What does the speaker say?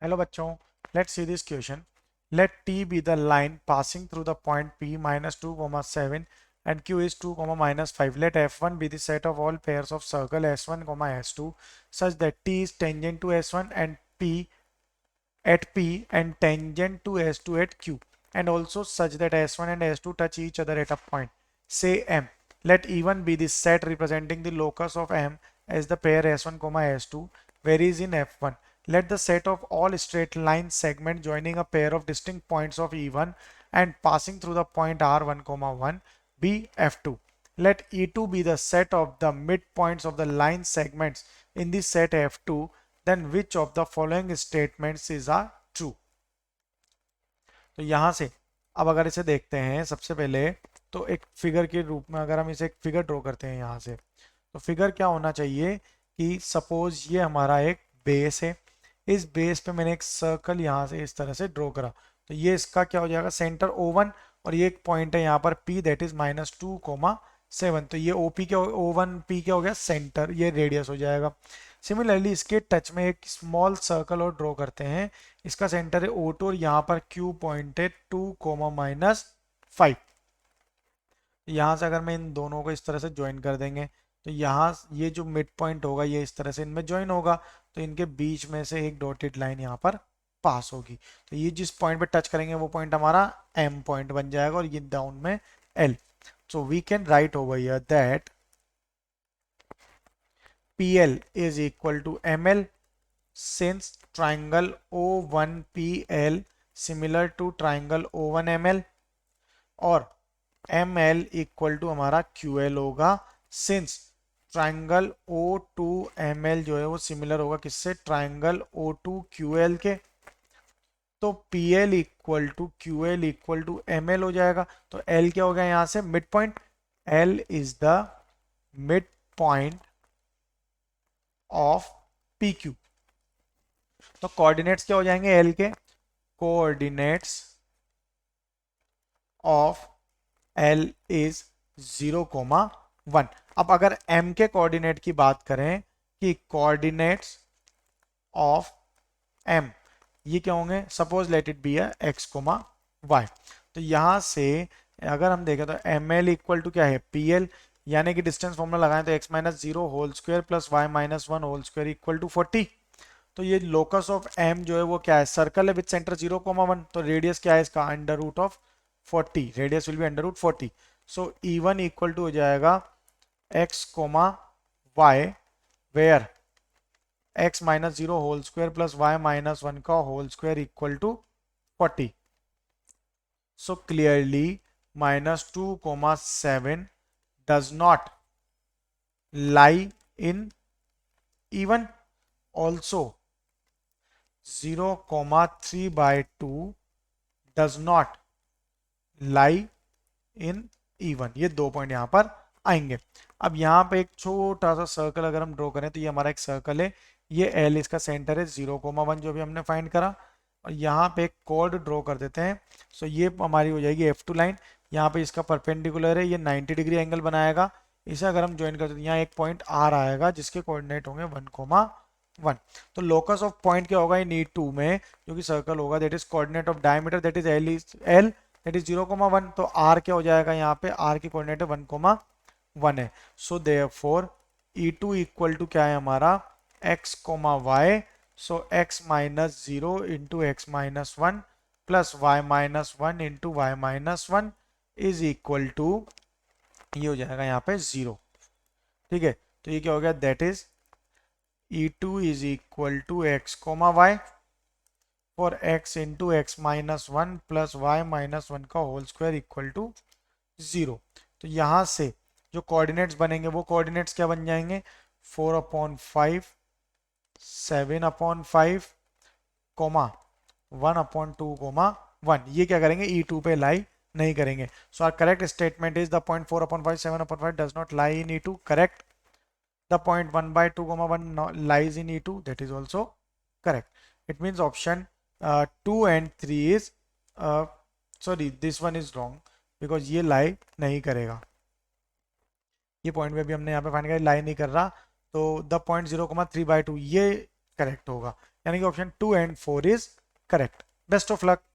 Hello बच्चों, let's see this question. Let T be the line passing through the point P minus 2, 7 and Q is 2, minus 5. Let F1 be the set of all pairs of circle S1, S2 such that T is tangent to S1 and P at P and tangent to S2 at Q, and also such that S1 and S2 touch each other at a point, say M. Let E1 be the set representing the locus of M as the pair S1, S2 varies in F1. Let the set of all straight line segments joining a pair of distinct points of E1 and passing through the point R1, 1 be F2. Let E2 be the set of the midpoints of the line segments in the set F2. Then which of the following statements is a true? तो यहां से अब अगर इसे देखते हैं सबसे पहले, तो एक फिगर के रूप में अगर हम इसे एक फिगर ड्रॉ करते हैं यहां से, तो फिगर क्या होना चाहिए कि सपोज ये हमारा एक बेस है, इस बेस पे मैंने एक सर्कल यहां से इस तरह से ड्रॉ करा, तो ये इसका क्या हो जाएगा, सेंटर O1, और ये एक पॉइंट है यहाँ पर P दैट इज -2, 7, तो ये OP क्या O1P क्या हो गया, सेंटर, ये रेडियस हो जाएगा। सिमिलरली इसके टच में एक स्मॉल सर्कल और ड्रॉ करते हैं, इसका सेंटर है O2 और यहाँ पर Q पॉइंट है 2, -5। यहाँ से अगर मैं इन दोनों को इस तरह से ज्वाइन कर देंगे, तो यहाँ ये जो मिड पॉइंट होगा ये इस तरह से इनमें ज्वाइन होगा, तो इनके बीच में से एक डॉटेड लाइन यहाँ पर पास होगी, तो ये जिस पॉइंट पे टच करेंगे वो पॉइंट हमारा M पॉइंट बन जाएगा और ये डाउन में L। So we can write over here that PL is equal to ML since triangle O1PL similar to triangle O1ML, और ML इक्वल टू हमारा QL होगा सिंस ट्राइंगल O2ML जो है वो सिमिलर होगा किससे, ट्राइंगल O2QL के। तो PL equal to QL equal to ML हो जाएगा, तो L क्या हो गया यहां से, mid point. L is the mid point of PQ। तो कोऑर्डिनेट्स क्या हो जाएंगे L के, कोऑर्डिनेट्स ऑफ L इज 0, 1। अब अगर M के कोऑर्डिनेट की बात करें कि कोऑर्डिनेट्स ऑफ M ये क्या होंगे, suppose let it be x, y, तो यहां से अगर हम देखें तो ML इक्वल टू क्या है, PL, यानी कि डिस्टेंस फॉर्मूला लगाएं तो x-0 whole square plus y-1 whole square equal to 40। तो ये लोकस ऑफ M जो है वो क्या है, सर्कल है विद सेंटर 0, 1, तो रेडियस क्या है इसका, under root of 40, radius will be under root 40। So E1 equal to हो जाएगा x, y where x-0 whole square plus y-1 का whole square equal to 40। So clearly -2, 7 does not lie in E1, also 0, 3/2 does not lie in E1। ये दो point यहां पर आएंगे। अब यहाँ पे एक छोटा सा सर्कल अगर हम ड्रॉ करें, तो ये हमारा एक सर्कल है, ये L इसका सेंटर है 0, 1 जो भी हमने फाइंड करा, और यहाँ पे एक कॉर्ड ड्रॉ कर देते हैं। सो ये हमारी हो जाएगी F2 लाइन, यहाँ पे इसका परपेंडिकुलर है, ये 90 डिग्री एंगल बनाएगा। इसे अगर हम ज्वाइन करते हैं, यहाँ एक पॉइंट R आएगा जिसके कोऑर्डिनेट होंगे 1, 1। तो लोकस ऑफ पॉइंट क्या होगा इन E2 में, जो कि सर्कल होगा, that is coordinate of diameter that is L that is 0, 1। तो R क्या हो जाएगा, यहाँ पे R की कोऑर्डिनेट है 1, 1 है। So therefore E2 equal to क्या है हमारा, x, y। So x-0 into x-1 plus y-1 into y-1 is equal to, ये हो जाएगा यहाँ पे 0। ठीक है, तो ये क्या हो गया, that is E2 is equal to x, y for x into x-1 plus y-1 का होल स्क्वायर इक्वल टू 0। तो यहां से जो कोऑर्डिनेट्स बनेंगे वो कोऑर्डिनेट्स क्या बन जाएंगे, 4/5, 7/5, 1/2, 1। ये क्या करेंगे, E2 पे लाई नहीं करेंगे। So our correct statement is the point 4/5, 7/5 does not lie in E2, correct. The point 1/2, 1 lies in E2, that is also correct. It means option 2 and 3 is sorry, this one is wrong because ये lie नहीं करेगा, ये point में भी हमने यहाँ पे find किया लाई नहीं कर रहा, तो द पॉइंट 0, 3/2 ये करेक्ट होगा। यानी कि option 2 and 4 is correct. Best of luck.